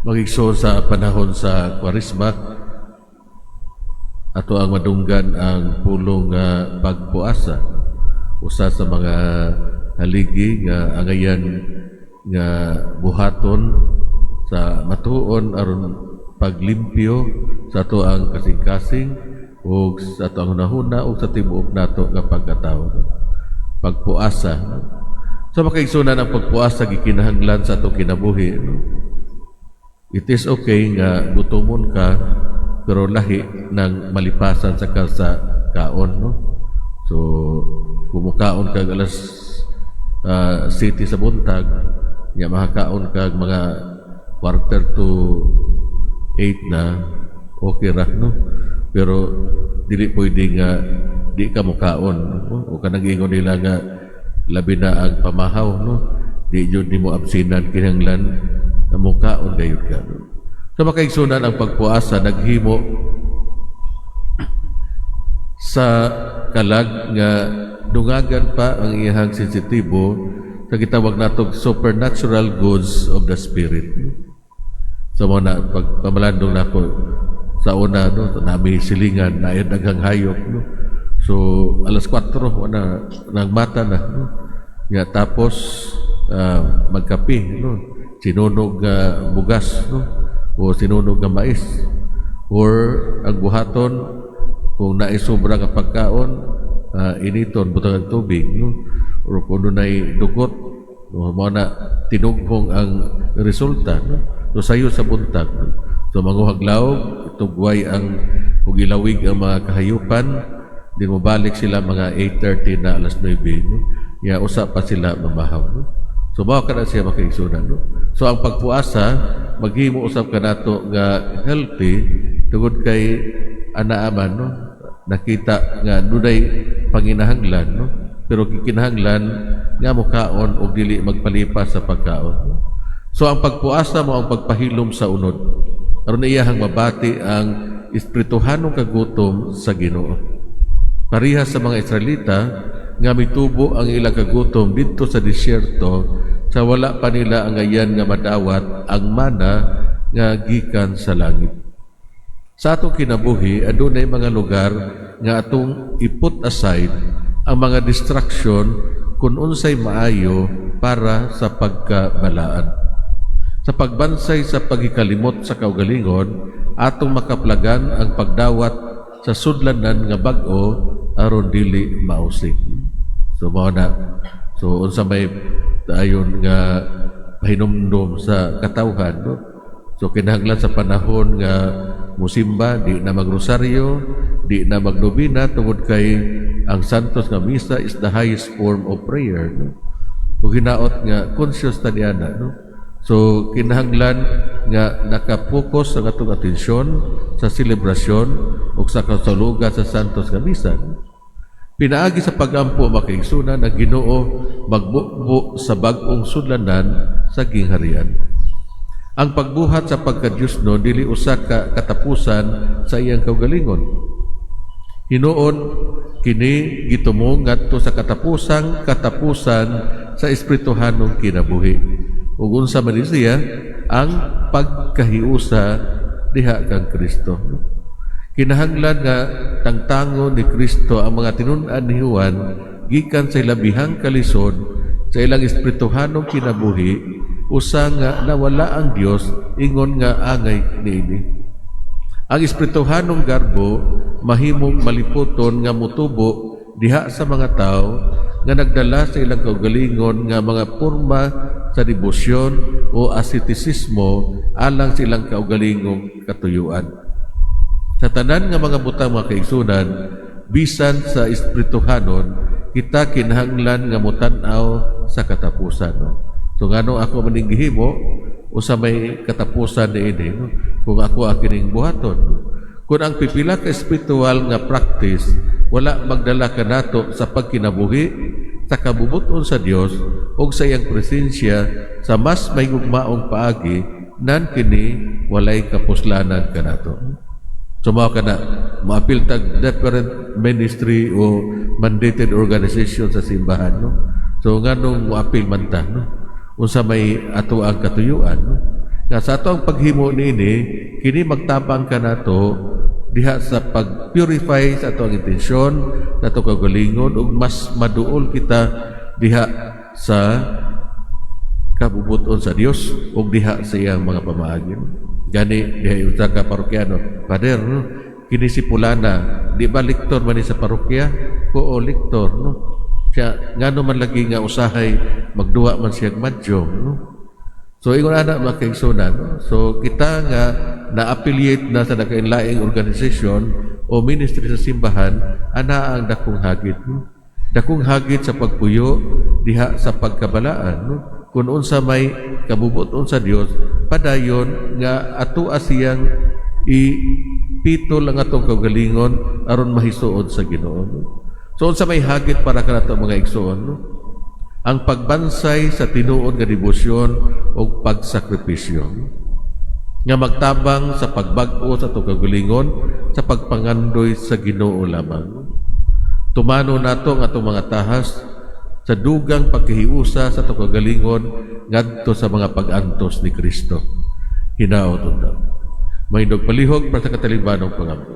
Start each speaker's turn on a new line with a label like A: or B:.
A: magigsoon sa panahon sa Kwaresma ato ang madunggan ang pulong nga pagpuasa, usa sa mga haligi nga angayan nga buhaton sa matuon aron paglimpyo sa ato ang kasing-kasing ug sa ato ang hunahuna ug sa tibuok nato nga pagkatawo. Pagpuasa. Sa makaigsunan ang pagpuasa gikinahanglan sa ato kinabuhi. It is okay nga gutomon ka pero lahi ng malipasan sa kaon, no? So kumukaon kag alas 7 sa buntag, nya makakaon kag mga quarter to 8 na okay ra, no? Pero dili pwede nga di ka mukaon, no? O kanang ingon nila nga labi na ang pamahaw, no? Di jud nimo absinan kinahanglan na mukaon gayud ka, no? Sa makaigsunan ang pagpuasa naghimo sa kalag nga dungagan pa ang iyang sensitibo sa gitawag natong supernatural goods of the spirit. So mo na pagpamalandong nako sa una, no, nami silingan na daghang hayop, no? So alas 4 na nagmata na, no? Ya, tapos magkape, no? Sinunog bugas, no? O sinunog nga mais, or ang buhaton kung naisubra nga pagkaon, initon butang ng tubig, no? Or kung dunay dugot, no, mo na tinughong ang resulta, no? So sayo sa buntag, no? So manguhaglaw, tugway ang hugilawig ang mga kahayupan, di mo balik sila mga 8:30 na alas 9, no? Ya usa pa sila mamahaw, no? So mao kana siya makaigsunan, no? So ang pagpuasa maghimo usab kanato nga healthy tungod kay anaaman, no? Nakita nga dunay panginahanglan, no? Pero gikinahanglan nga mukaon og dili magpalipas sa pagkaon, no? So ang pagpuasa mo ang pagpahilom sa unod aron iyahang mabati ang espirituhanong kagutom sa Ginoo. Parihas sa mga Israelita nga mitubo ang ilang kagutom didto sa disyerto sa wala pa nila ang ayan nga madawat ang mana nga gikan sa langit. Sa atong kinabuhi adunay mga lugar nga atong iput aside ang mga distraction kung unsay maayo para sa pagkabalaan. Sa pagbansay sa pagikalimot sa kaugalingon, atong makaplagan ang pagdawat sa sudlanan nga bag-o aron dili mausik. So mao na. So unsa may dayon nga pahinumdom sa katawhan, no? So kinahanglan sa panahon nga musimba, di na magrosaryo, di na magnobina tungod kay ang santos nga misa is the highest form of prayer, no? Ug hinaot nga conscious ta diana, no? So kinahanglan nga nakapokus ang atong atensyon sa selebrasyon o sa kasulugan sa santos nga misa. Pinaagi sa pagampo makaigsunan ang Ginoo magbubo sa bag-ong sudlanan sa gingharian. Ang pagbuhat sa pagkadyusno dili usa ka katapusan sa iyang kaugalingon. Hinuon kini gitumong ngadto sa katapusan sa espirituhanong kinabuhi. Ug unsa man siya ang pagkahiusa diha kang Kristo. Kinahanglan nga tangtangon ni Kristo ang mga tinun-an ni Juan gikan sa labihang kalisod sa ilang espirituhanong kinabuhi usa nga nawala ang Dios ingon nga angay niini. Ang espirituhanong garbo mahimong maliputon nga mutubo diha sa mga tao nga nagdala sa ilang kaugalingon nga mga porma sa debosyon o ascetisismo alang sa ilang kaugalingong katuyuan. Sa tanan nga mga butang mga kaigsunan, bisan sa espirituhanon, kita kinahanglan nga mutan-aw sa katapusan, no? So ngano ako maning gihimo usa may katapusan niini, no? Kung ako ang kining buhaton, no? Kung ang pipila ka espiritual nga practice wala magdala kanato sa pagkinabuhi, sa kabubuton sa Dios ug sa iyang presensya sa mas mahigugmaong paagi, nan kini walay kapuslanan kanato. So mao kana maapil tag different ministry o mandated organization sa simbahan, no? So nganong maapil man ta, no? Unsa may ato ang katuyuan, no? Nga sa ato ang paghimo nini, kini magtabang ka nato diha sa pag-purify sa ato ang intensyon, sa ato kagalingon, ug mas maduol kita diha sa kabubuton sa Dios ug diha sa iyang mga pamaagin. Gani diha usa ka parokyano, Father, no? Kini si Pulana, di ba lektor man ni sa parokya? Oo, lektor, no? Siya ngano man lagi nga usahay magduwa man siya madyong, no? So ingon ana mga kaigsunan, no? So kita nga na-affiliate na sa nakainlaing organisasyon o ministry sa simbahan, ana ang dakong hagit, no? Dakong hagit sa pagpuyo diha sa pagkabalaan, no? Kung unsa may kabubuton sa Dios, padayon nga ato asiyang ipitol ang atong kagalingon aron mahisuod sa Ginoo, no? So unsa may hagit para kanato mga igsoon, no? Ang pagbansay sa tinuod nga debosyon o pagsakripisyo nga magtabang sa pagbag-o sa atong kagalingon sa pagpangandoy sa Ginoo lamang. Tumano nato ang atong mga tahas sa dugang pagkahiusa sa atong kagalingon ngadto sa mga pag-antos ni Kristo. Hinaot unta. May palihog para sa katalibanong pangampo.